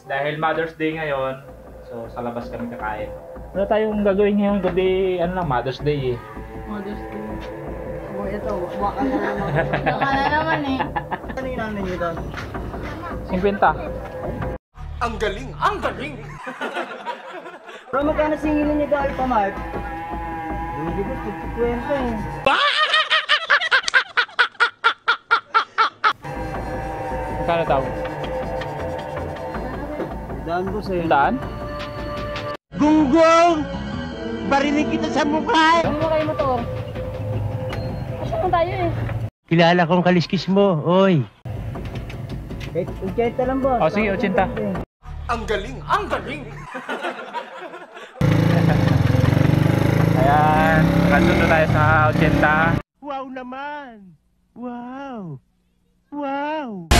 Dahil Mother's Day ngayon, so sa labas kami kakain. Ano tayong gagawin ngayon? Kundi ano lang, Mother's Day eh. Mother's Day. Oh, ito, baka na naman. Baka na naman eh. Ano yung namin nyo doon? 50. Ang galing! Ang galing! Pero magkano singilin nyo dahil pa, Mark? Hindi ko, 50 eh. Magkano tao? Daan ko sa'yo. Daan? Gunggong! Barinig kita sa mukha! Ano mo kayo motor? Asa mo tayo eh? Kilala kong kaliskis mo, oy! 80 lang boss. O sige, 80. Ang galing! Ang galing! Ayan, nakasunod tayo sa 80. Wow naman! Wow! Wow!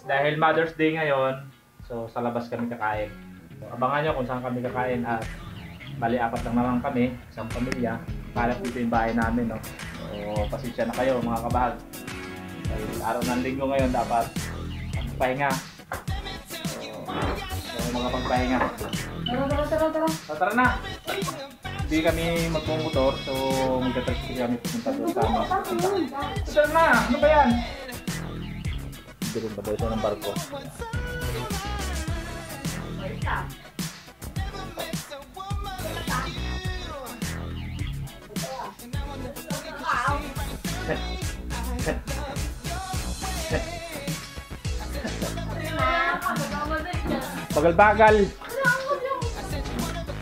Dahil Mother's Day ngayon, so sa labas kami kakain. So, abangan nyo kung saan kami kakain at bali 4 lang naman kami, isang pamilya. Parang dito yung bahay namin, no? So pasensya na kayo mga kabahag. Dahil araw ng linggo ngayon dapat magpahinga. So mga pagpahinga. Tara na! Hindi kami magpumotor, so magtatransfer kami pupunta doon sa amin. Tara na! Ano ba yan? Hindi ba daw ito ng barko? Bagal-bagal.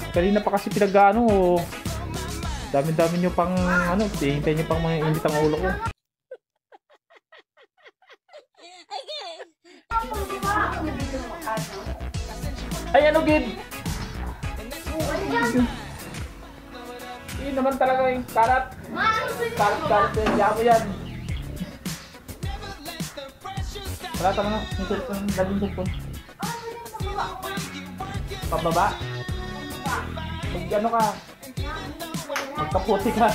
Kanina pa kasi pinag-ano. Dami-dami nyo pang ano, hintay nyo pang mga init ang ulo ko. Ay ano gid? Yun naman talaga yung karat. Karat yung yamo yan. Wala tama na. Yung cellphone, daling cellphone. Pababa? Mag ano ka? Magkaputi ka.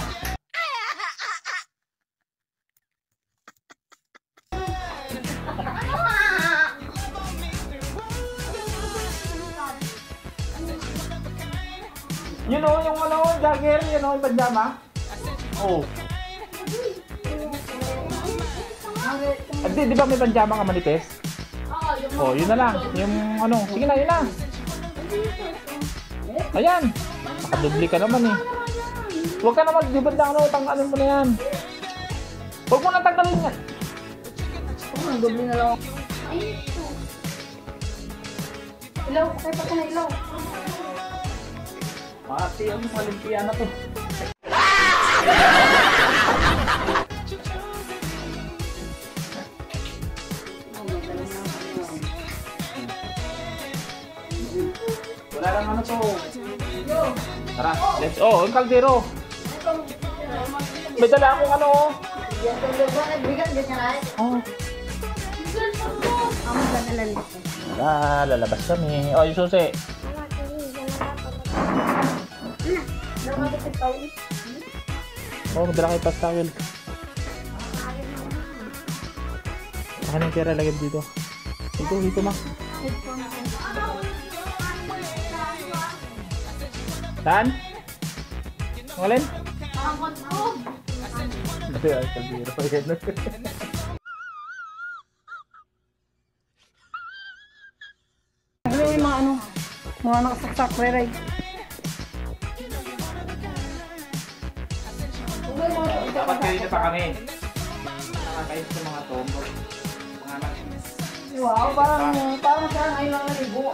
Yun o, yung ano, jogger, yun o, yung pajama. Oo. Di ba may pajama ka manipis? Oo, yun na lang. Yung ano, sige na, yun na. Ayan. Nakadubli ka naman eh. Huwag ka naman, di ba na ano, tanggalin mo na yan. Huwag mo na tanggalin yan. Huwag mo, dubli na lang. Ilaw, kaya pa ka na ilaw. Mati ang Olimpiya na to. Wala lang ano to. Tara, let's ang kaldero. May dala akong ano. Lalabas kami. O, yung susi. Oh, madala kayo pastawil. Akin yung kera lagyan dito. Dito ma. Saan? Ngalin? Ay, kalbiro. Ano yung mga ano? Mga nakasaksak, re-ride. Dapat kanina pa kami. Nakakayos sa mga tombo. Mga anak. Wow, parang siya ngayon lang naligo.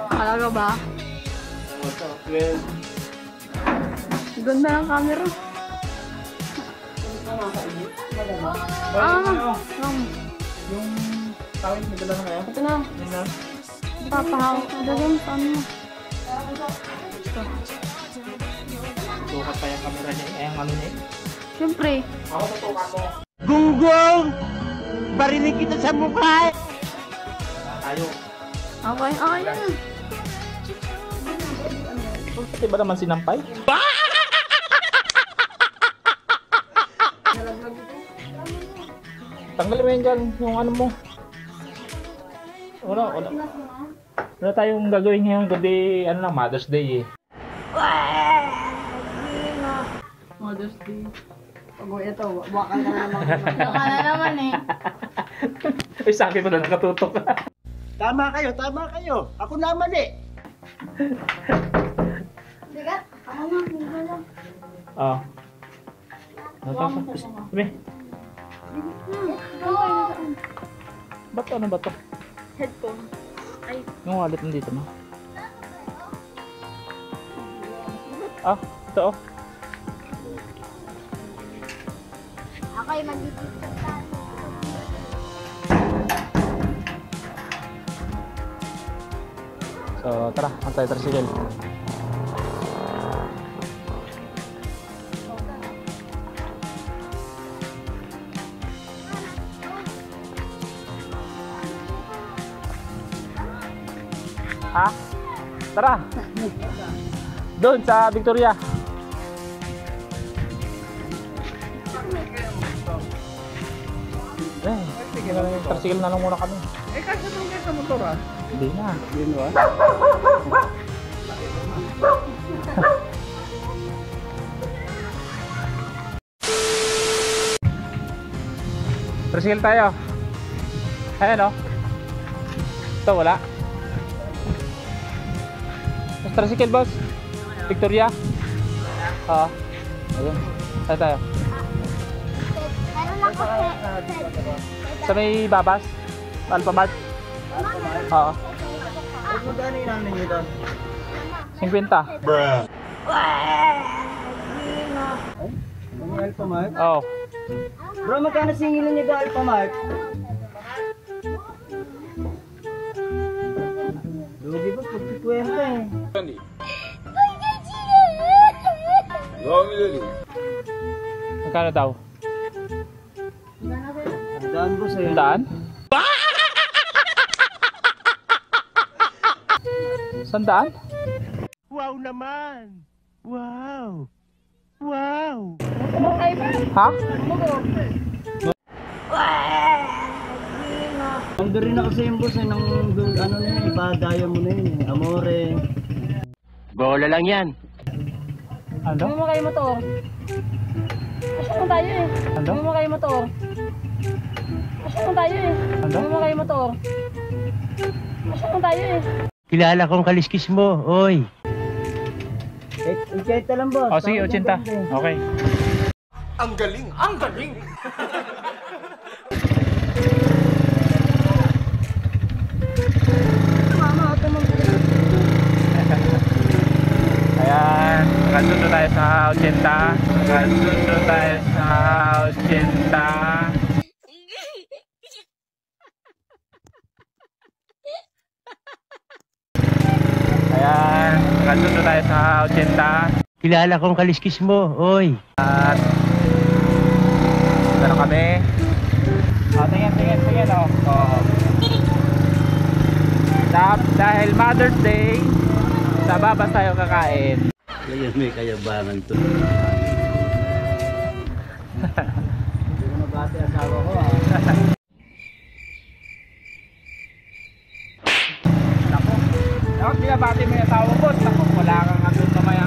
Talaga ba? Well, ganda ng camera. yung tawid may dala na kayo? Ito na. Yun na. Papahawak ko. Dagan, paano mo? Tukat pa yung camera niya. Yung ano niya. Siyempre. Ako tutukan mo. Gunggong! Barinig kita sa mukha! tayo. Okay, okay na. Pati ba naman sinampay? Tanggalin mo yan dyan, yung ano mo. Wala tayong gagawin ngayon, kundi ano lang, Mother's Day eh. Mother's Day. Pag ito, baka na naman. Baka na naman eh. Ay, sa akin mo na nakatutok. Tama kayo. Ako naman eh. Bigat, ako na, hindi lang. Oo. Ano to? Sabi, ba't ano ba to? Headphone. Ay, Yung wallet nandito mo. Ah, ito oh. ako ay mag-ibig. So, tara, tayo tricycle. Ha? Tara! Doon sa Victoria. Tricycle na lang muna kami. Eh, kasi nung sa motor ah. Hindi na. Yun ba? Tricycle tayo. Ayan o. Ito wala. Tricycle boss. Victoria. Oo. Ayun. Tayo tayo. Meron ako Sa may babas. Alphamart. Oo. Ay, magkano yung namin nyo doon? 50. Ang Alphamart? Oo. Bro, magkano singilan niyo ba Alphamart? Lugi ba? 50 eh. Magkano daw? Daan po sa'yo. Sandaan? Sandaan? Wow naman. Wow. Wow. Ha? Nandun rin ako sa yung boss eh, ng ano na yun, ipadaya mo na yun eh, Amore. Bola lang yan. Ano? Ano mo kayo motor? Asan tayo eh? Ano? Ano mo kayo motor? Asan tayo eh? Ano? Ano mo kayo motor? Asan tayo eh? Kilala kong kaliskis mo, oy. Kahit lang boss. O sige, 80. Okay. Ang galing, ang galing. Ayan, nakasundo tayo sa 80. Nakasundo tayo sa 80. Ayan, nakasundo tayo sa 80. Kilala kong kaliskis mo, oy. At ano kami? Tingin oh. Dahil Mother's Day, sa babas tayo kakain. Ngayon may kayabangan to. Hindi ko nabati asawa ko ah. Naku, dapat binabati mo yung asawa ko. Naku, wala kang andun mamaya.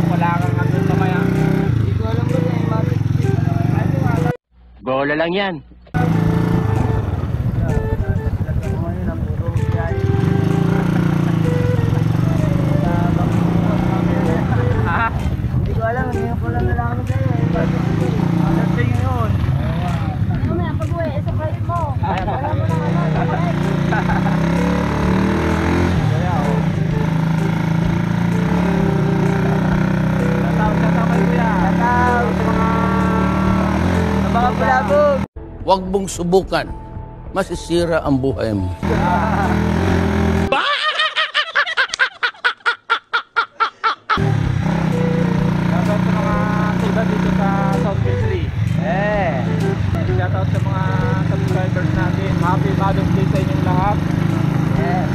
Wala kang andun mamaya. Hindi ko alam ba yung mati. Bola lang yan. Ngayon ang puro biyay. Ha? Hindi ko alam, hindi ko lang nalaman sa'yo eh. Mother's Day ngayon. Ano mo yan? Pag-uwi, surprise mo. Wala mo na ano, surprise. Kaya oh. Shoutout kayo kuya. Shoutout sa mga Palabog! Huwag mong subukan. Masisira ang buhay mo. shoutout sa mga suda dito sa South Country. Shoutout sa mga subscribers natin. Happy Mother's Day sa inyong lahat. Yes.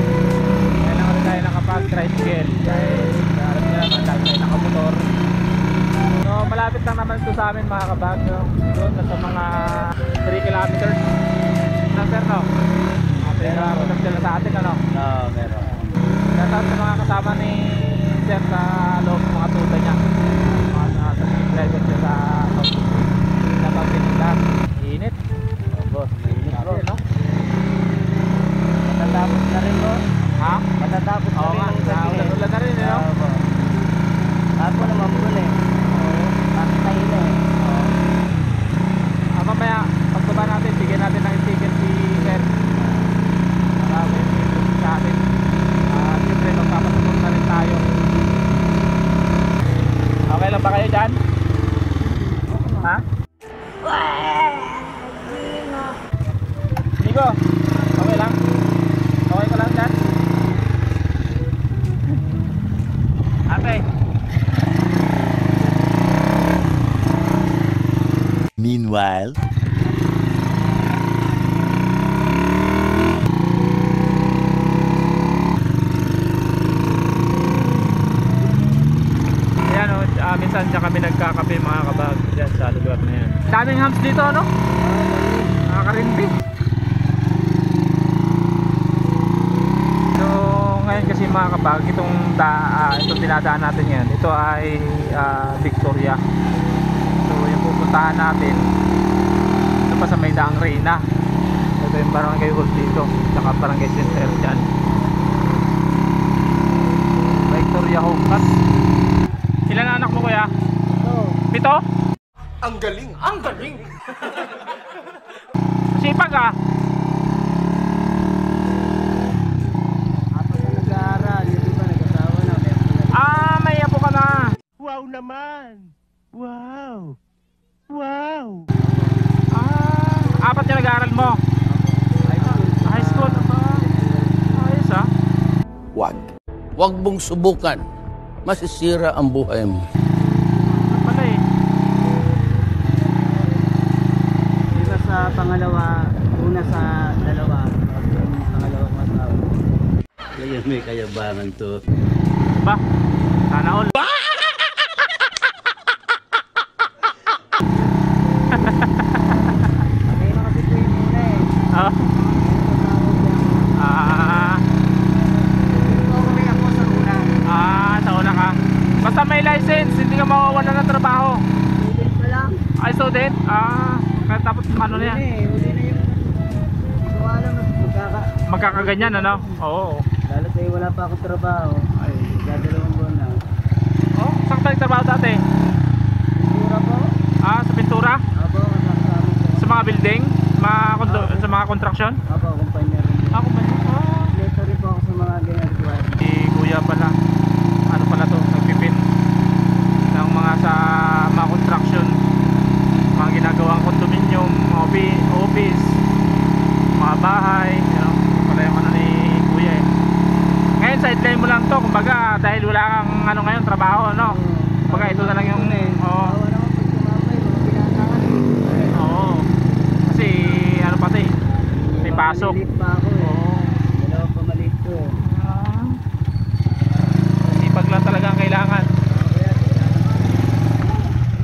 Kaya lang tayo nakapag-tricycle dahil alam nyo naman dahil tayo nakamotor. So malapit lang naman ito sa amin mga kabag, no? Doon nasa mga 3 kilometers na sir, no? Pero punag sila sa atin, ano? Oo, meron. Shoutout sa mga kasama ni sir sa loob ng mga tuta niya, mga driver siya sa loob. Shoutout din nila. Init. Oh, boss, init bro. No? Matatapos na rin bro. Ha? Matatapos na Oo rin nga, ang gabi. ulan na rin, no? Oo, boss. Ako naman bro eh. Oo. Bakit tayo na eh. Mamaya, pagbaba natin, bigyan natin ng sticker si sir. Para may sticker sa atin. Siyempre, magpapasapot na rin tayo. Okay lang ba kayo dyan? Ha? Nico, okay lang? Okay ka lang dyan? Ate. Meanwhile, Ayan o, minsan dyan kami nagkakape mga kabag dyan sa lugar na yan. Daming hams dito, ano? Nakakarindi. So ngayon kasi mga kabag, itong dinadaan natin yan, ito ay Victoria. So yung pupuntahan natin, ito pa sa may Daang Reyna. Ito yung barangay hall dito, saka barangay center dyan. Victoria Home Cut. Ilan anak mo kuya? Pito? Ang galing! Ang galing! Sipag ah. Apat na nag-aaral, yung iba nag-asawa na. Meron na. May apo ka na. wow naman! Wow! Wow! Apat yung nag-aaral mo. High school na ba? Ayos ah. Huwag mong subukan. Masisira ang buhay mo. Ano pala eh. Iba sa pangalawa, una sa dalawa, pangalawang asawa. Kaya may kayabangan to. Ba? Sana all. Patay na kasi po yung muna eh. Oh. Ako sa una. Sa una ka. Basta may license, hindi ka mawawalan ng trabaho. Student pa lang. Ay, student? Kaya tapos ano na yan? Huli na yung... Hindi ko alam na Magkakaganyan, ano? Oo. lalo tayo wala pa akong trabaho. Ay, dadalawang buwan na. Oh, saan ka nagtrabaho dati? Pura po. Sa pintura? Abo, kasama ko. Sa mga building? Sa mga construction? Abo, kumpanya rin. Ako ba yun? Letter rin po ako sa mga ginagawa. Si kuya pala, ano pala to, nagpipin ng mga sa mga construction, mga ginagawang condominium, office, mga bahay, you know, pala yung ano ni kuya eh. Ngayon sideline mo lang to, kumbaga dahil wala kang ano ngayon, trabaho, ano, kumbaga ito na lang yung Awa naman pag tumapay, mga binatangan eh. oo, kasi ano pati, may pasok. Maliit pa ako eh. Dalawa pa maliit ko eh. Sipag lang talaga ang kailangan.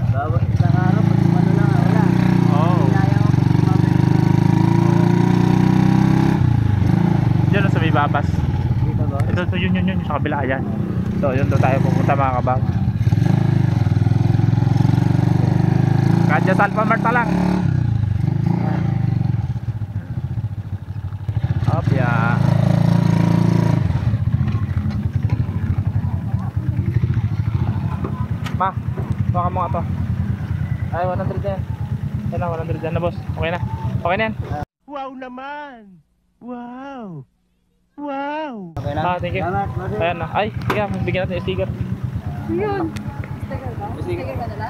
Bawat isang araw, pag ano lang, wala. Oo. Hinayang ako pag tumapay. Diyan sa may babas. Dito ba? Ito yun sa kabila yan. So yun doon tayo pupunta mga kabag. Kadya sa Alphamart na lang. Opya. Ma, baka mo nga to. Ay, 100 yan. Yan na, 100 yan na boss. Okay na. Okay na yan. Wow naman! Wow! Wow! Okay na? Thank you. Salamat, Mother. Ayan na. Ay, sige, bigyan natin yung sticker. Yun. Sticker ba? Sticker. Sticker ka nila?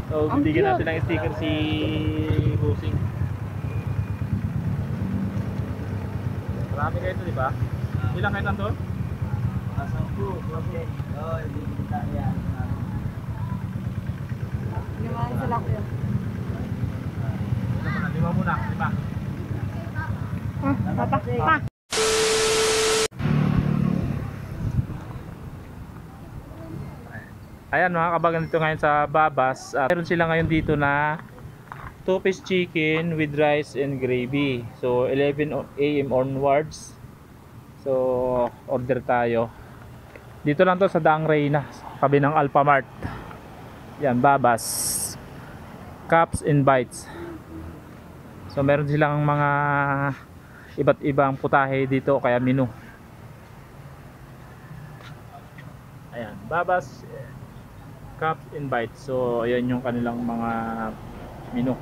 So, Ang bigyan cute. natin ng sticker si Busing. Marami kayo ito, di ba? Ilang kayo nandun? 10. Okay. Oh, hindi kita yan. Gimana sila ko yun? Lima muna, lima. Pa. Ayan mga kabagan, dito ngayon sa Babas. Meron sila ngayon dito na 2-piece chicken with rice and gravy. So 11 AM onwards. So order tayo. Dito lang to sa Daang Reyna, kabi ng Alphamart. Yan, Babas. Cups and bites. So meron silang mga iba't ibang putahe dito, kaya menu. Ayan, Babas Cups and bites. So ayan yung kanilang mga menu.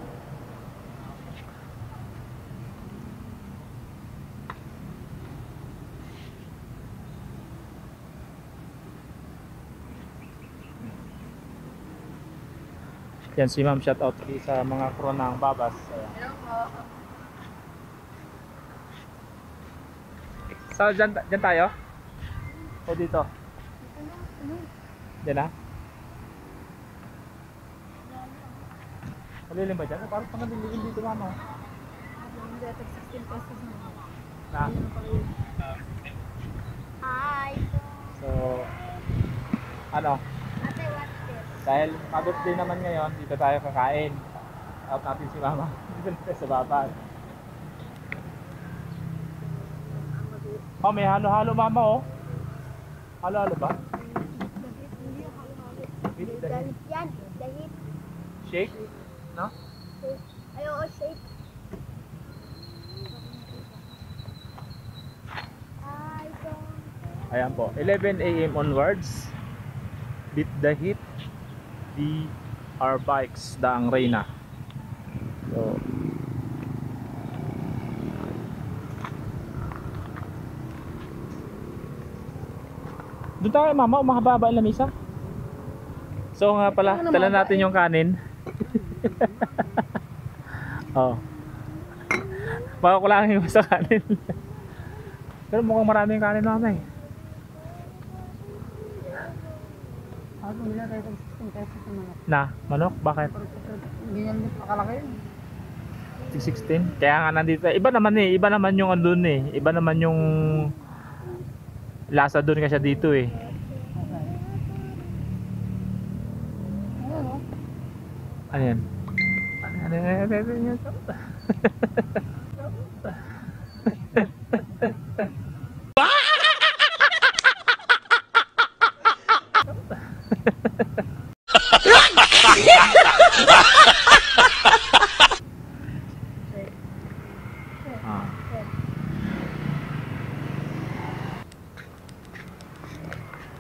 Yan si Ma'am, shout out sa mga crew ng Babas. Ayan. Hello po. So dyan tayo? O dito? Dyan na? Malilim ba dyan? Parang pang nalilim dito mama. Hindi, 16 pesos na. Na? Hi. So, ano? Ate, what's this? Dahil Mother's Day naman ngayon, dito tayo kakain. Out natin si mama. Dito na tayo sa Babas. Oh, may halo-halo mama oh. Halo-halo ba? Hindi yung halo-halo. With the Dahit yan, dahit. shake? No? Ay, oo, shake. I don't... Ayan po, 11 AM onwards. Beat the Heat, DR Bikes, Daang Reyna. So, doon tayo mama, umahaba ang lamisa. So nga pala, tala natin yung kanin. Oh. Makakulangin mo sa kanin. Pero mukhang maraming kanin mama eh. Ako nila tayo 16 pesos sa mga. Na, manok? Bakit? Ganyan din pakalaki yun. 16? Kaya nga nandito. Iba naman eh. Iba naman yung andun eh. Iba naman yung lasa doon kasi dito eh. Ano yan? Ano yan?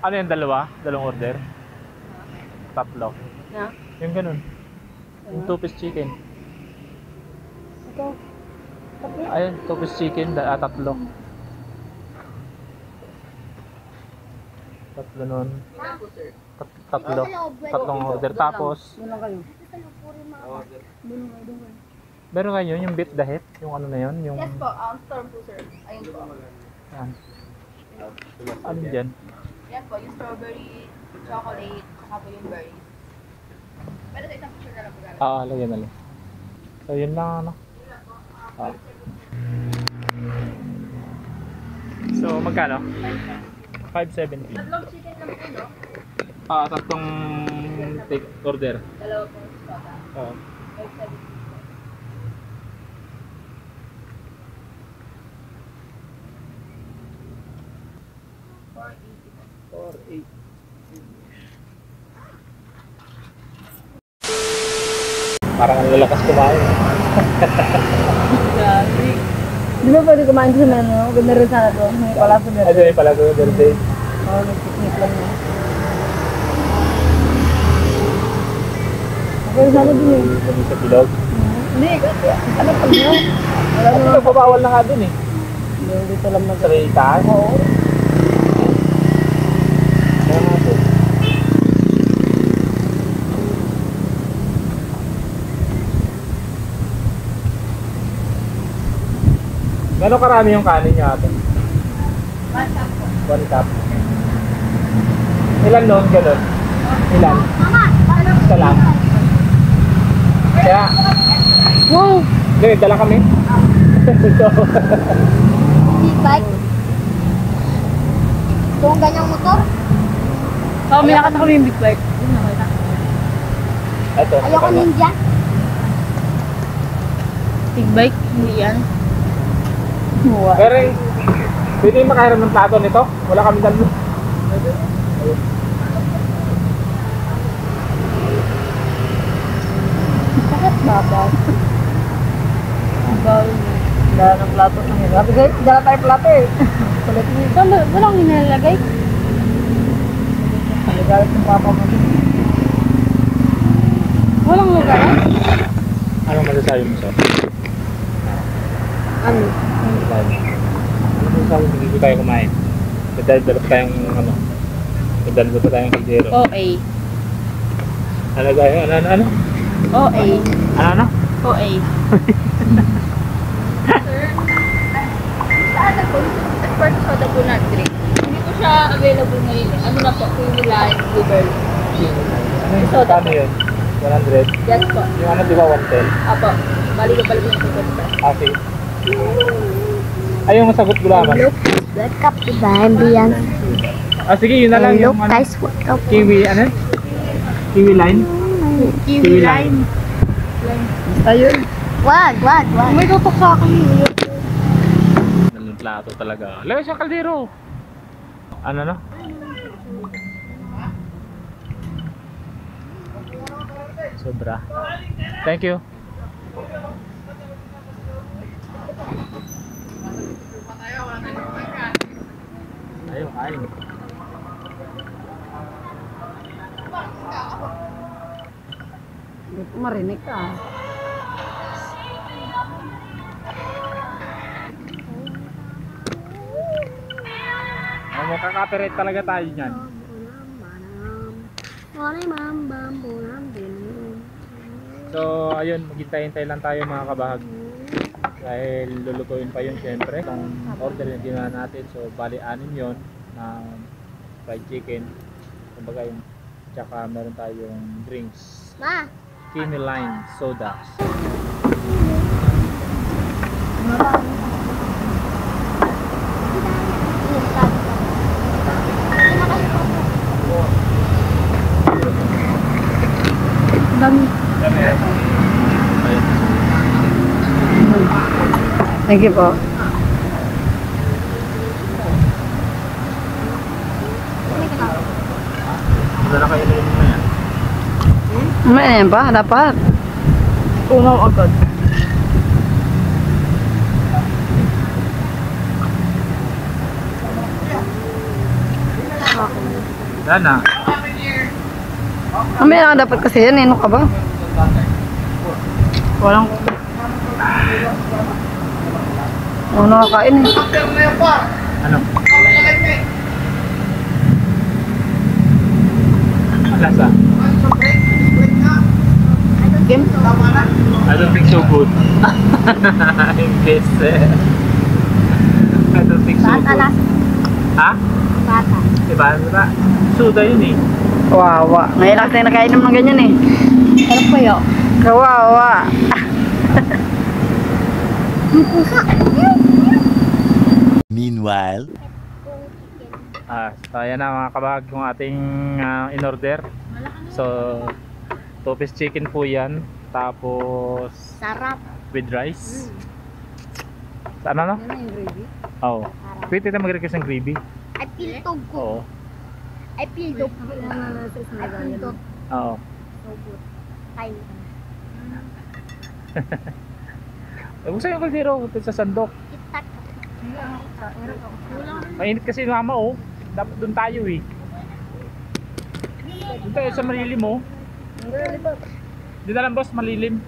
Ano yung dalawa? Dalawang order? Tatlo. Na? Yung ganun. Yung 2-piece chicken. Ito. Ayun, 2-piece chicken, tatlo. Tatlo nun. Tatlo. Tatlong order. Tapos, Doon lang kayo. Doon kayo. meron kayo yung beat dahit? Yung ano na yun? Yung, Yes po, storm po sir. Ayun po. yan. Ano dyan? Yan po, yung strawberry, chocolate, saka po yung berries. Pero sa isang picture na lang po gano'n. Lagyan na lang. So, yun lang ano. So, magkano? 570. Tatlong chicken lang po, no? Tatlong take order. Dalawa po soda. Oo. 570. Parang ang lalakas kumain. Di ba pwede kumain sa menu? Ganda rin sana doon. May pala sa Ay, doon pala ko birthday. Oo, nag-picnic lang yun. Okay, sana din eh. Doon sa bilog. Hindi, kasi ano pag nyo? Wala Kasi naman. nagpapawal na nga dun eh. Hindi, dito lang mag- Sa may taas. Oo. Kaya nga po. Gano'ng karami yung kanin niya ate? 1 cup po. 1 cup. Ilan nun? Ganun? Ilan? Isa lang. Kaya, Wow! hindi, dala kami. So, Big bike. Kung ganyang motor, Oo, may nakita kami yung big bike. ito. ayoko ninja. Big bike, hindi yan. Pero, pwede yung makahiram ng plato nito? Wala kami dalo. Bakit babaw? Babaw. Dala ng plato ng hirap. Dala tayo plato eh. Kulit mo. Walang nilalagay. Nagalit ng papa mo. Walang lugar. Anong masasabi mo sa? Ano? Ano masasabi mo? Hindi ko tayo kumain. Dadalap tayong ano. Dadalap pa tayong kaldero. OA. Ano tayo? Ano? OA. Ano? OA. Saan na po? At first soda po na drink. Hindi po siya available ngayon. Ano na po? Kuya Bluebird. Ano yung kano yun? 100? Yes po. Yung ano di ba 110? Apo. Balik ko yung pupunta. Okay. Ay, yung masagot gulaman. Wake up to the ambience. Ah, sige, yun na lang yung ano. guys, wake up. Kiwi, ano? Kiwi line? Kiwi line. Ayun. Wag. May tutok sa akin. Nalong plato talaga. Lagay sa kaldero. Ano na? Sobra. Thank you. Ayaw, kain. Hindi ko marinig ka. Makaka-copyright talaga tayo niyan. So, ayun, maghintay-hintay lang tayo mga kabahag. Dahil lulutuin pa yun syempre. Itong order yung ginawa natin. So, bali anin yun na fried chicken. Kumbaga yung tsaka meron tayong drinks. Ma. Kimi Line soda. Dami. Thank you po. Wala na kayo na yun na yan. May yan pa, dapat. Unaw agad. Wala na. May na dapat kasi yan, ano ka ba? Walang... Ano nakakain eh. Ano? Lasa? Game? I don't think so good. Imbes eh. I don't think so good. Ha? Bata. Diba? Diba? Soda yun eh. Kawawa. Ngayon lang tayo nakainom ng ganyan eh. Ano po yun? Kawawa. Meanwhile, So ayan na mga kabahag yung ating in-order. So 2-piece chicken po yan. Tapos Sarap. with rice. Ano no? Yan na yung gravy. Oo. Pwede tayo mag-request ng gravy. I feel too good. Oo. I feel too good. I feel too Oo. good. Fine. Huwag sa'yo yung kaldero sa sandok. Itak. Mainit kasi mama oh. Dapat doon tayo eh. Doon tayo sa malilim oh. Di na lang boss, malilim.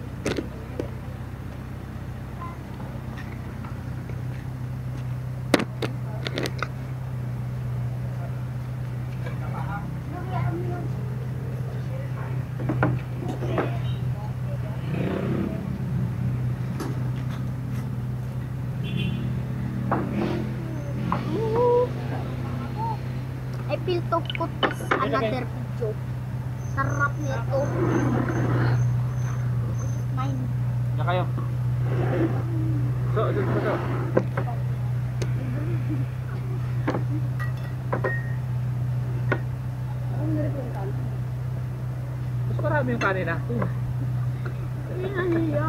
I feel to put this another video. Sarap nito. Mine. Na kayo. So. Mas marami yung kanina. Hindi nahiya.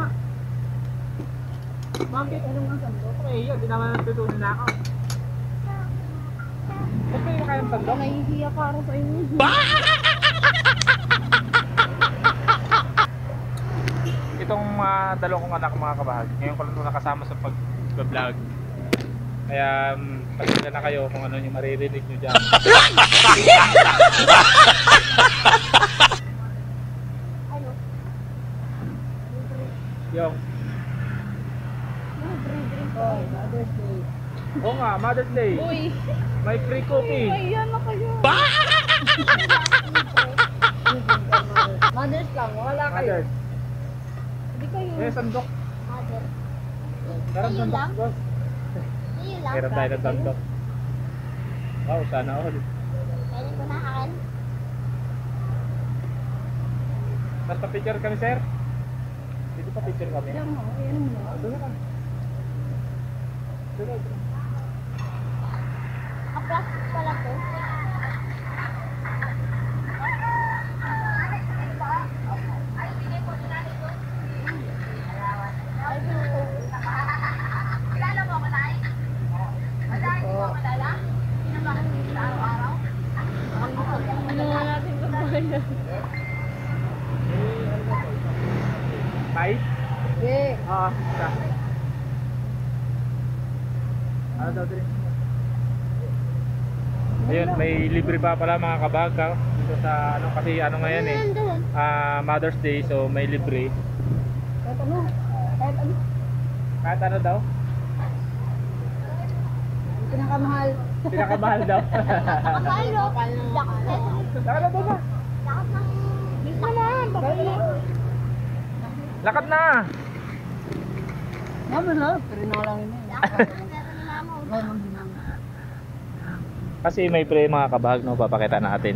Bakit? Ano nga sandok? Okay, yun. Di naman natutunan na ako. Ba't kayo kayang sandok? Nahihiya para sa inyo. Itong dalawang kong anak mga kabahag, ngayon ko lang ito nakasama sa pag-vlog. Kaya pasensya na kayo kung ano yung maririnig nyo dyan. Ano? Yung, Oh, Mother's Day. oo nga, Mother's Day. Uy! May free cookie. Ayan na kayo. Mother's lang, wala kayo. Mother's. Hindi kayo. Eh, sandok. Mother. Meron Ayun sandok, lang? boss. Ayun lang. Meron tayo ng sandok. Wow, sana all. Pwede ko na akin. Mas pa-picture kami, sir. Dito pa picture kami. Ayan mo, ayan mo. Doon na. Doon. Naka-plastic pala to. Bye. Yeah. Ah, isa. Ano daw din? Ayun, may libre pa pala mga kabag ha? Dito sa ano kasi ano ngayon eh. Mother's Day, so may libre. Kahit ano? Kahit ano? Kahit ano daw? Pinakamahal. Pinakamahal daw. Kapalo. Lakas. Lakad na daw ba? Lakas ng... Bisa naman. Bakit? Lakad na! Naman na, pero na lang yun. Kasi may pre mga kabag, no, papakita natin.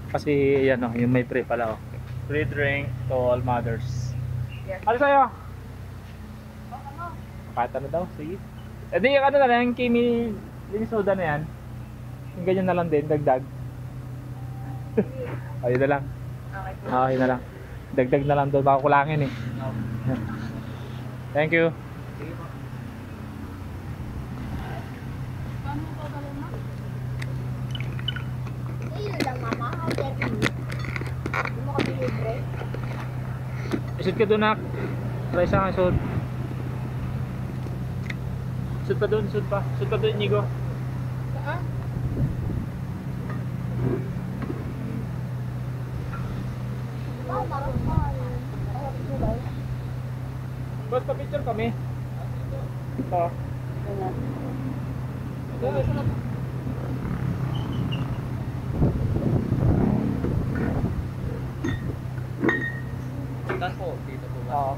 Kasi yan no, yung may pre pala oh. Free drink to all mothers. Ano sa'yo? Kahit ano daw, sige. Eh di yung ano na lang, yung Kimi, yung soda na yan. Yung ganyan na lang din, dagdag. Ayun na lang. Okay na lang. Dagdag na lang doon, baka kulangin eh. Thank you. Ayun lang, mama. How dare you? Hindi mo kami libre. Isod ka doon nak. Try sa akin, isod. Isod pa doon, isod pa. Isod pa doon, Inigo. Saan? Boss, pa-picture kami. Ito. Dan po, dito po. Oo.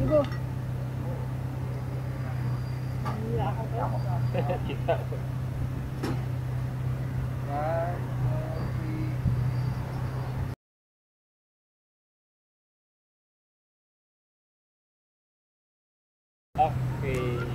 Digo. Kita. Okay.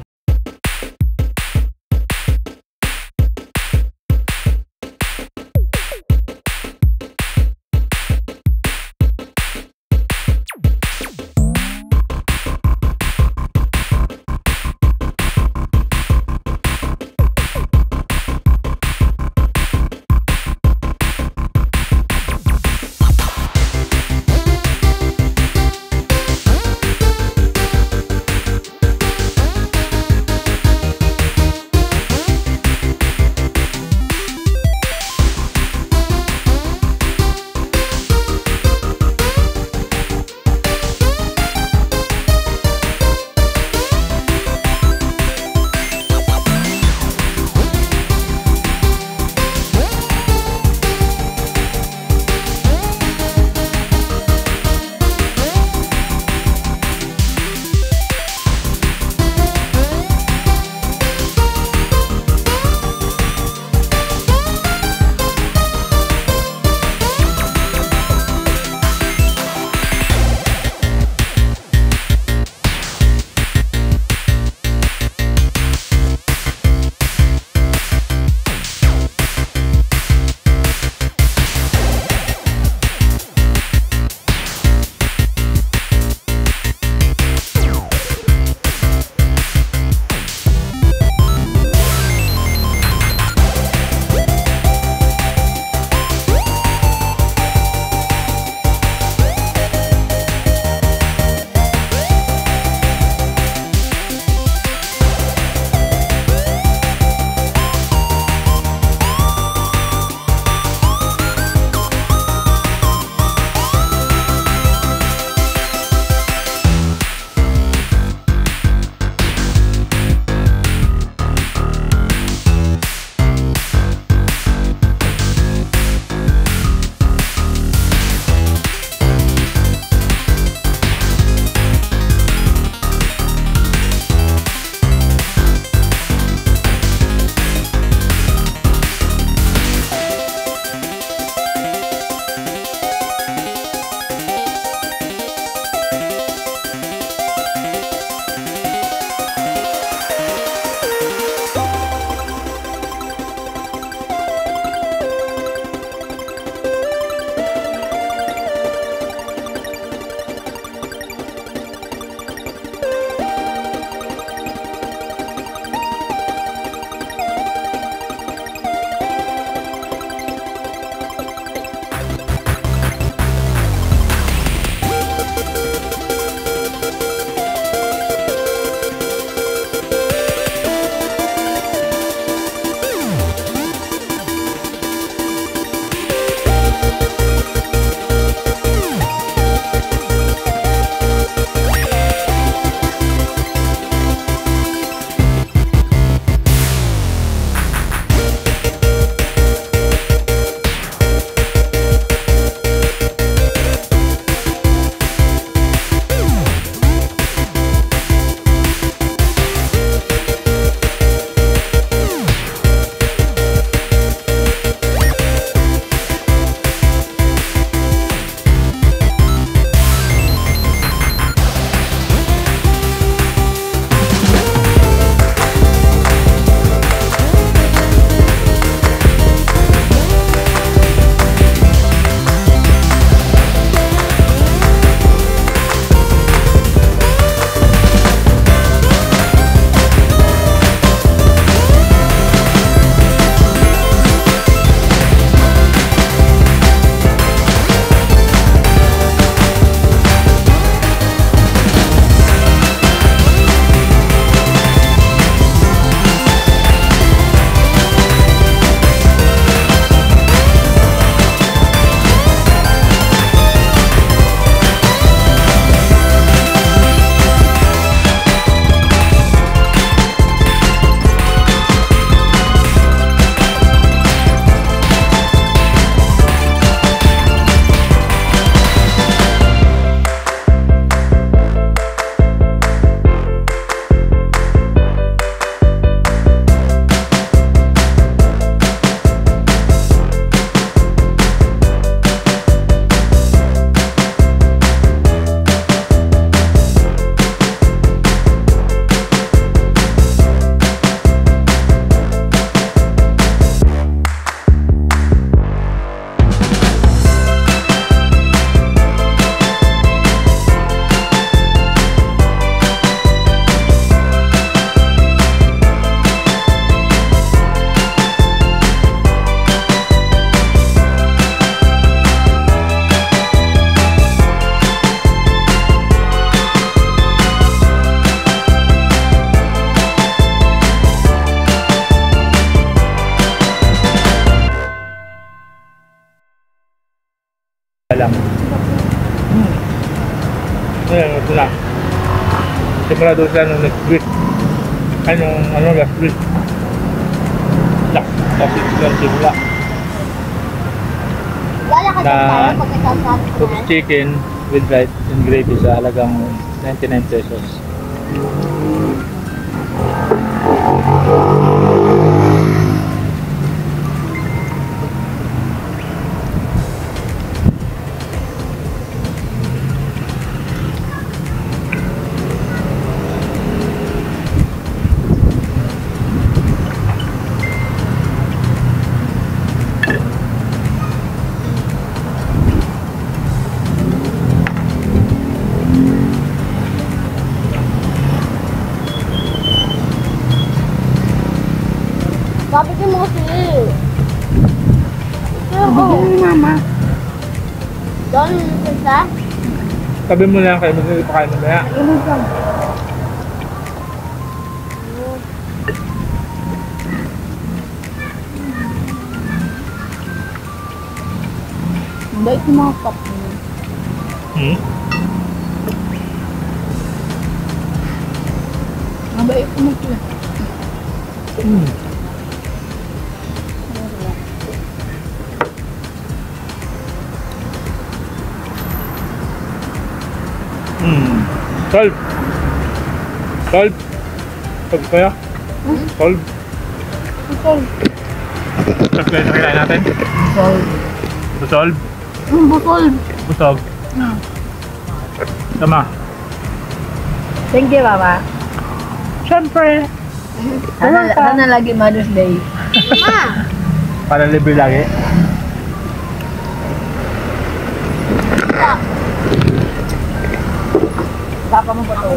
Simula doon sila nung next week. Ay, nung last week. Tapos sila simula. Wala ka Na dyan tayo pag nagsasabi ko Cook's chicken with rice and gravy sa halagang 99 pesos. Sabi ko mo kasi. Sabi ko ni mama. Doon sa? Sabi mo na kayo, magpapakain mamaya. Baik yung mga cup mo. Mabait mo ito. Solve. Solve. Solve kaya? Solve. Busol. Solve kaya sa kailangan natin? Busol. Busol. Busol. Busog. Tama. Thank you, Mama. Siyempre. Sana lagi Mother's Day. Ma! Para libre lagi. Papa mo pa to.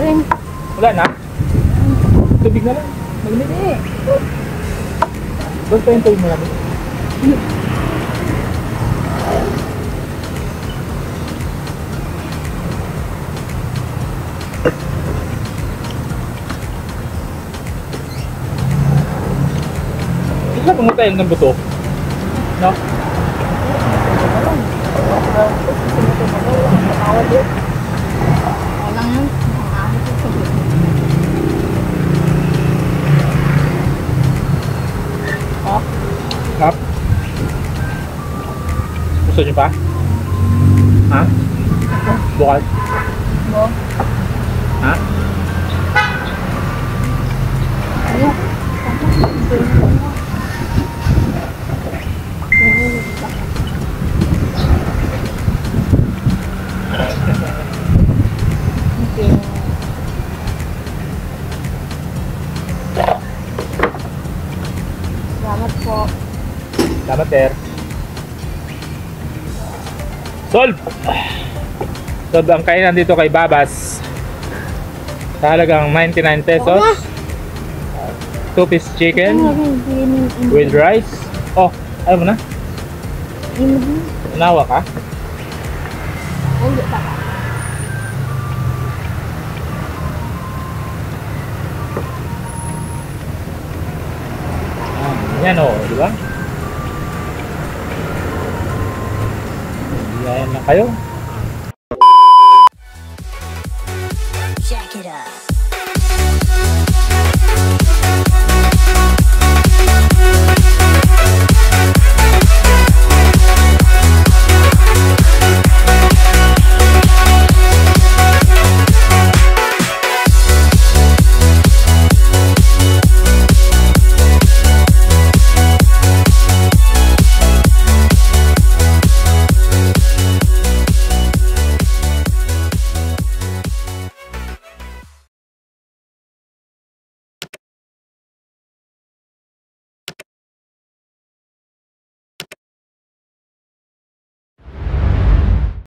Wala na? Tubig na lang. Malamig. Doon pa yung tubig mo namin. Isa pumunta yung ng buto. No? Walang yun. Kap? Gusto niyo pa? Ha? Bukas? Ha? Salamat po. Salamat, sir. Solve! Solve ang kainan dito kay Babas. Sa halagang 99 pesos. 2-piece chicken with rice. Oh, ayaw mo na? Unawa ka? Hindi pa. Yan o, di ba? Yan lang kayo. Jack it up.